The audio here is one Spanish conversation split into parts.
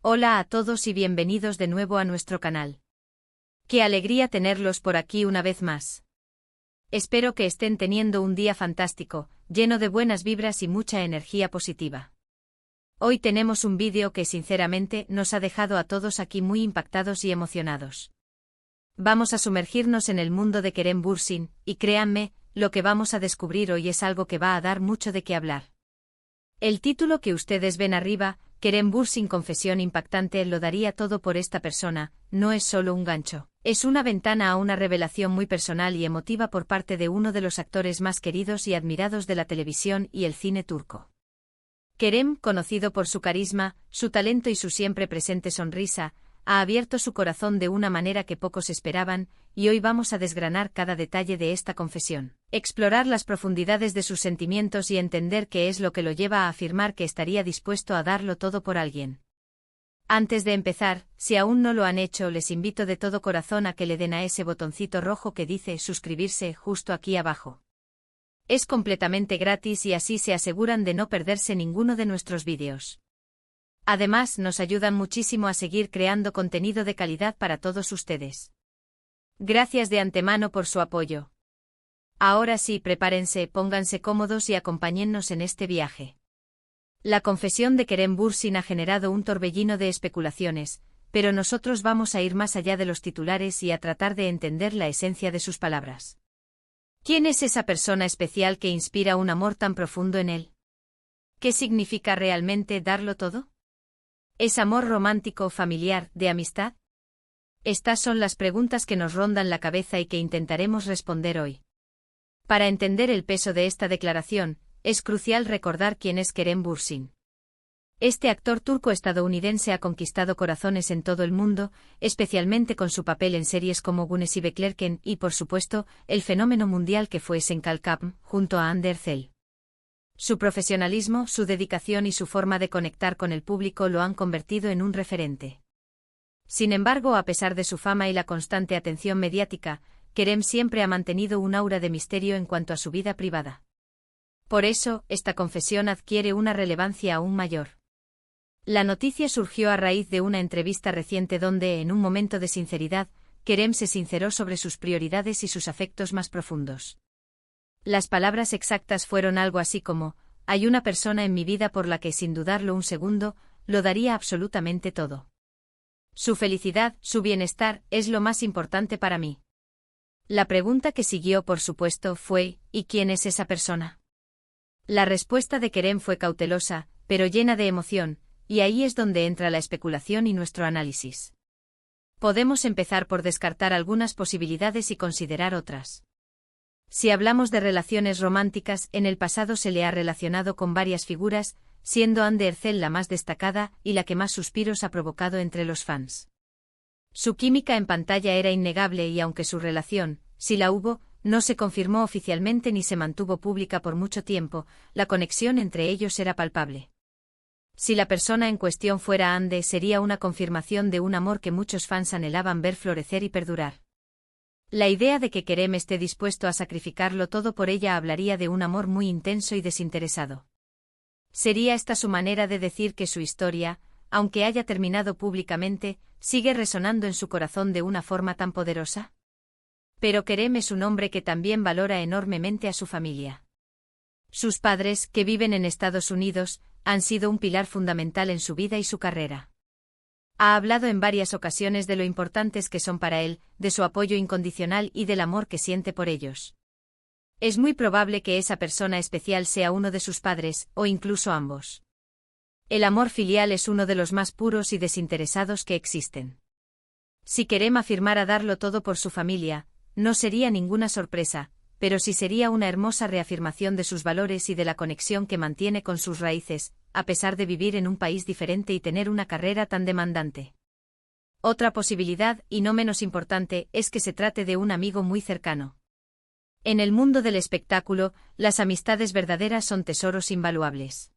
Hola a todos y bienvenidos de nuevo a nuestro canal. Qué alegría tenerlos por aquí una vez más. Espero que estén teniendo un día fantástico, lleno de buenas vibras y mucha energía positiva. Hoy tenemos un vídeo que sinceramente nos ha dejado a todos aquí muy impactados y emocionados. Vamos a sumergirnos en el mundo de Kerem Bürsin, y créanme, lo que vamos a descubrir hoy es algo que va a dar mucho de qué hablar. El título que ustedes ven arriba, Kerem Bürsin confesión impactante, lo daría todo por esta persona, no es solo un gancho. Es una ventana a una revelación muy personal y emotiva por parte de uno de los actores más queridos y admirados de la televisión y el cine turco. Kerem, conocido por su carisma, su talento y su siempre presente sonrisa, ha abierto su corazón de una manera que pocos esperaban, y hoy vamos a desgranar cada detalle de esta confesión, explorar las profundidades de sus sentimientos y entender qué es lo que lo lleva a afirmar que estaría dispuesto a darlo todo por alguien. Antes de empezar, si aún no lo han hecho, les invito de todo corazón a que le den a ese botoncito rojo que dice suscribirse justo aquí abajo. Es completamente gratis y así se aseguran de no perderse ninguno de nuestros vídeos. Además, nos ayudan muchísimo a seguir creando contenido de calidad para todos ustedes. Gracias de antemano por su apoyo. Ahora sí, prepárense, pónganse cómodos y acompáñennos en este viaje. La confesión de Kerem Bürsin ha generado un torbellino de especulaciones, pero nosotros vamos a ir más allá de los titulares y a tratar de entender la esencia de sus palabras. ¿Quién es esa persona especial que inspira un amor tan profundo en él? ¿Qué significa realmente darlo todo? ¿Es amor romántico, familiar, de amistad? Estas son las preguntas que nos rondan la cabeza y que intentaremos responder hoy. Para entender el peso de esta declaración, es crucial recordar quién es Kerem Bürsin. Este actor turco-estadounidense ha conquistado corazones en todo el mundo, especialmente con su papel en series como Güneşi Beklerken y, por supuesto, el fenómeno mundial que fue Sen Kalkam, junto a Hande Erçel. Su profesionalismo, su dedicación y su forma de conectar con el público lo han convertido en un referente. Sin embargo, a pesar de su fama y la constante atención mediática, Kerem siempre ha mantenido un aura de misterio en cuanto a su vida privada. Por eso, esta confesión adquiere una relevancia aún mayor. La noticia surgió a raíz de una entrevista reciente donde, en un momento de sinceridad, Kerem se sinceró sobre sus prioridades y sus afectos más profundos. Las palabras exactas fueron algo así como: hay una persona en mi vida por la que, sin dudarlo un segundo, lo daría absolutamente todo. Su felicidad, su bienestar, es lo más importante para mí. La pregunta que siguió, por supuesto, fue: ¿y quién es esa persona? La respuesta de Kerem fue cautelosa, pero llena de emoción, y ahí es donde entra la especulación y nuestro análisis. Podemos empezar por descartar algunas posibilidades y considerar otras. Si hablamos de relaciones románticas, en el pasado se le ha relacionado con varias figuras, siendo Hande Erçel la más destacada y la que más suspiros ha provocado entre los fans. Su química en pantalla era innegable y aunque su relación, si la hubo, no se confirmó oficialmente ni se mantuvo pública por mucho tiempo, la conexión entre ellos era palpable. Si la persona en cuestión fuera Hande, sería una confirmación de un amor que muchos fans anhelaban ver florecer y perdurar. La idea de que Kerem esté dispuesto a sacrificarlo todo por ella hablaría de un amor muy intenso y desinteresado. ¿Sería esta su manera de decir que su historia, aunque haya terminado públicamente, sigue resonando en su corazón de una forma tan poderosa? Pero Kerem es un hombre que también valora enormemente a su familia. Sus padres, que viven en Estados Unidos, han sido un pilar fundamental en su vida y su carrera. Ha hablado en varias ocasiones de lo importantes que son para él, de su apoyo incondicional y del amor que siente por ellos. Es muy probable que esa persona especial sea uno de sus padres, o incluso ambos. El amor filial es uno de los más puros y desinteresados que existen. Si Kerem afirmara darlo todo por su familia, no sería ninguna sorpresa, pero sí sería una hermosa reafirmación de sus valores y de la conexión que mantiene con sus raíces, a pesar de vivir en un país diferente y tener una carrera tan demandante. Otra posibilidad, y no menos importante, es que se trate de un amigo muy cercano. En el mundo del espectáculo, las amistades verdaderas son tesoros invaluables.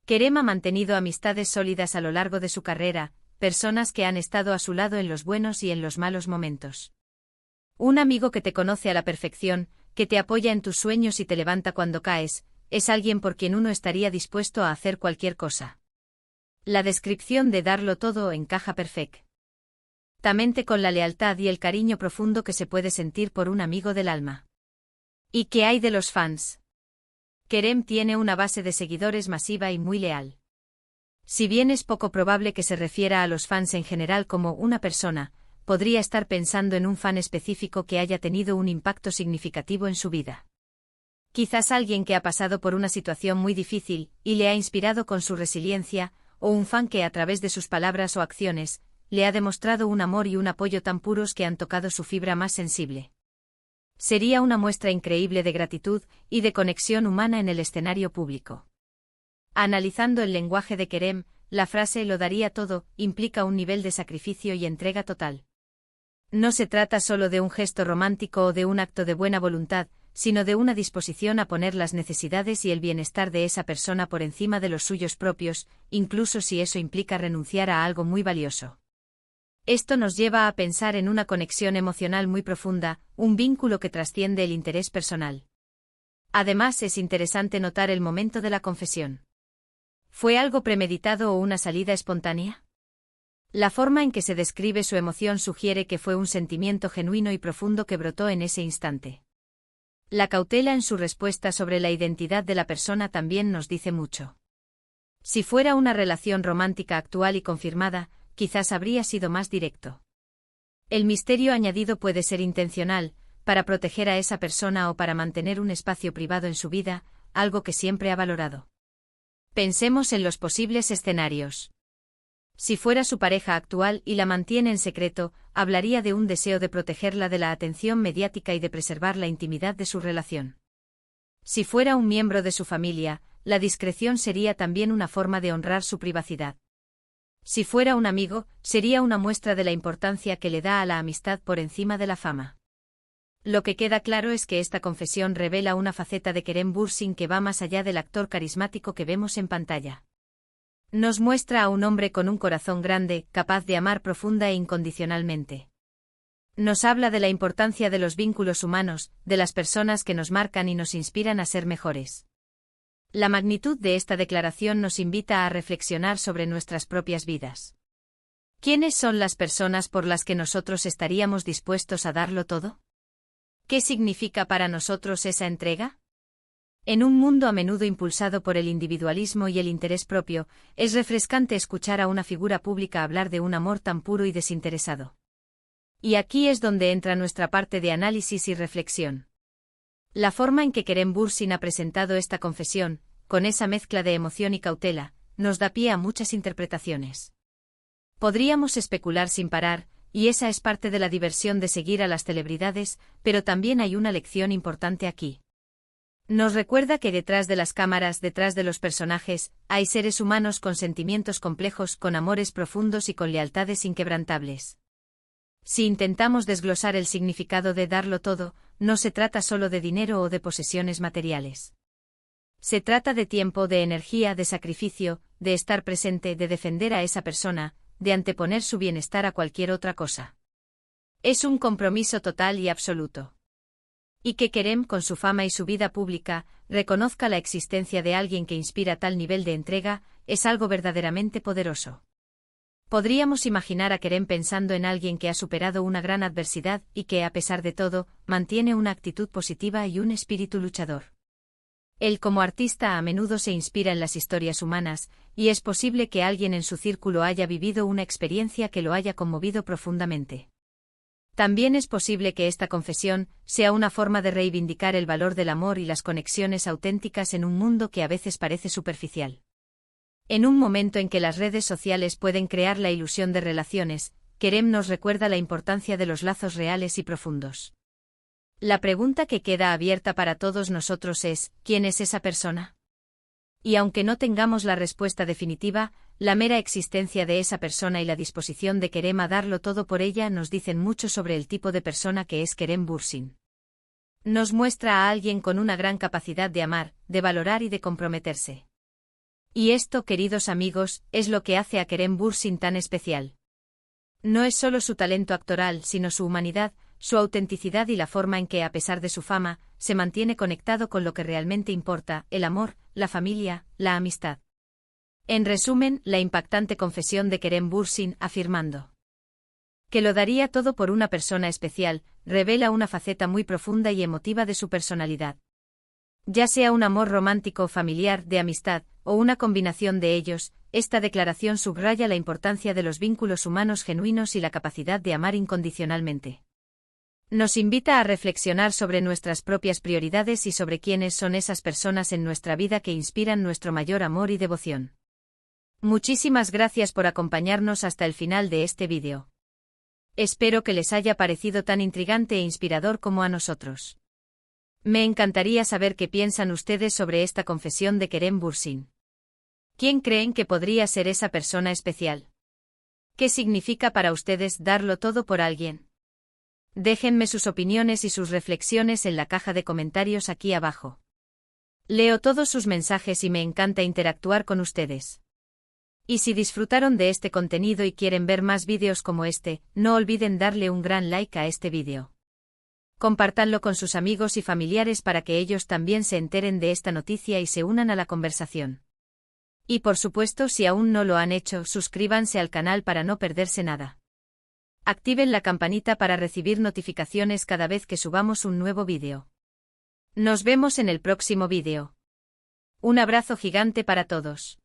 Kerem ha mantenido amistades sólidas a lo largo de su carrera, personas que han estado a su lado en los buenos y en los malos momentos. Un amigo que te conoce a la perfección, que te apoya en tus sueños y te levanta cuando caes, es alguien por quien uno estaría dispuesto a hacer cualquier cosa. La descripción de darlo todo encaja perfectamente con la lealtad y el cariño profundo que se puede sentir por un amigo del alma. ¿Y qué hay de los fans? Kerem tiene una base de seguidores masiva y muy leal. Si bien es poco probable que se refiera a los fans en general como una persona, podría estar pensando en un fan específico que haya tenido un impacto significativo en su vida. Quizás alguien que ha pasado por una situación muy difícil y le ha inspirado con su resiliencia, o un fan que a través de sus palabras o acciones, le ha demostrado un amor y un apoyo tan puros que han tocado su fibra más sensible. Sería una muestra increíble de gratitud y de conexión humana en el escenario público. Analizando el lenguaje de Kerem, la frase "lo daría todo" implica un nivel de sacrificio y entrega total. No se trata solo de un gesto romántico o de un acto de buena voluntad, sino de una disposición a poner las necesidades y el bienestar de esa persona por encima de los suyos propios, incluso si eso implica renunciar a algo muy valioso. Esto nos lleva a pensar en una conexión emocional muy profunda, un vínculo que trasciende el interés personal. Además, es interesante notar el momento de la confesión. ¿Fue algo premeditado o una salida espontánea? La forma en que se describe su emoción sugiere que fue un sentimiento genuino y profundo que brotó en ese instante. La cautela en su respuesta sobre la identidad de la persona también nos dice mucho. Si fuera una relación romántica actual y confirmada, quizás habría sido más directo. El misterio añadido puede ser intencional, para proteger a esa persona o para mantener un espacio privado en su vida, algo que siempre ha valorado. Pensemos en los posibles escenarios. Si fuera su pareja actual y la mantiene en secreto, hablaría de un deseo de protegerla de la atención mediática y de preservar la intimidad de su relación. Si fuera un miembro de su familia, la discreción sería también una forma de honrar su privacidad. Si fuera un amigo, sería una muestra de la importancia que le da a la amistad por encima de la fama. Lo que queda claro es que esta confesión revela una faceta de Kerem Bürsin que va más allá del actor carismático que vemos en pantalla. Nos muestra a un hombre con un corazón grande, capaz de amar profunda e incondicionalmente. Nos habla de la importancia de los vínculos humanos, de las personas que nos marcan y nos inspiran a ser mejores. La magnitud de esta declaración nos invita a reflexionar sobre nuestras propias vidas. ¿Quiénes son las personas por las que nosotros estaríamos dispuestos a darlo todo? ¿Qué significa para nosotros esa entrega? En un mundo a menudo impulsado por el individualismo y el interés propio, es refrescante escuchar a una figura pública hablar de un amor tan puro y desinteresado. Y aquí es donde entra nuestra parte de análisis y reflexión. La forma en que Kerem Bürsin ha presentado esta confesión, con esa mezcla de emoción y cautela, nos da pie a muchas interpretaciones. Podríamos especular sin parar, y esa es parte de la diversión de seguir a las celebridades, pero también hay una lección importante aquí. Nos recuerda que detrás de las cámaras, detrás de los personajes, hay seres humanos con sentimientos complejos, con amores profundos y con lealtades inquebrantables. Si intentamos desglosar el significado de darlo todo, no se trata solo de dinero o de posesiones materiales. Se trata de tiempo, de energía, de sacrificio, de estar presente, de defender a esa persona, de anteponer su bienestar a cualquier otra cosa. Es un compromiso total y absoluto. Y que Kerem, con su fama y su vida pública, reconozca la existencia de alguien que inspira tal nivel de entrega, es algo verdaderamente poderoso. Podríamos imaginar a Kerem pensando en alguien que ha superado una gran adversidad y que, a pesar de todo, mantiene una actitud positiva y un espíritu luchador. Él como artista a menudo se inspira en las historias humanas, y es posible que alguien en su círculo haya vivido una experiencia que lo haya conmovido profundamente. También es posible que esta confesión sea una forma de reivindicar el valor del amor y las conexiones auténticas en un mundo que a veces parece superficial. En un momento en que las redes sociales pueden crear la ilusión de relaciones, Kerem nos recuerda la importancia de los lazos reales y profundos. La pregunta que queda abierta para todos nosotros es, ¿quién es esa persona? Y aunque no tengamos la respuesta definitiva, la mera existencia de esa persona y la disposición de Kerem a darlo todo por ella nos dicen mucho sobre el tipo de persona que es Kerem Bürsin. Nos muestra a alguien con una gran capacidad de amar, de valorar y de comprometerse. Y esto, queridos amigos, es lo que hace a Kerem Bürsin tan especial. No es solo su talento actoral, sino su humanidad, su autenticidad y la forma en que, a pesar de su fama, se mantiene conectado con lo que realmente importa, el amor, la familia, la amistad. En resumen, la impactante confesión de Kerem Bürsin, afirmando que lo daría todo por una persona especial, revela una faceta muy profunda y emotiva de su personalidad. Ya sea un amor romántico o familiar, de amistad, o una combinación de ellos, esta declaración subraya la importancia de los vínculos humanos genuinos y la capacidad de amar incondicionalmente. Nos invita a reflexionar sobre nuestras propias prioridades y sobre quiénes son esas personas en nuestra vida que inspiran nuestro mayor amor y devoción. Muchísimas gracias por acompañarnos hasta el final de este vídeo. Espero que les haya parecido tan intrigante e inspirador como a nosotros. Me encantaría saber qué piensan ustedes sobre esta confesión de Kerem Bürsin. ¿Quién creen que podría ser esa persona especial? ¿Qué significa para ustedes darlo todo por alguien? Déjenme sus opiniones y sus reflexiones en la caja de comentarios aquí abajo. Leo todos sus mensajes y me encanta interactuar con ustedes. Y si disfrutaron de este contenido y quieren ver más vídeos como este, no olviden darle un gran like a este vídeo. Compártanlo con sus amigos y familiares para que ellos también se enteren de esta noticia y se unan a la conversación. Y por supuesto, si aún no lo han hecho, suscríbanse al canal para no perderse nada. Activen la campanita para recibir notificaciones cada vez que subamos un nuevo vídeo. Nos vemos en el próximo vídeo. Un abrazo gigante para todos.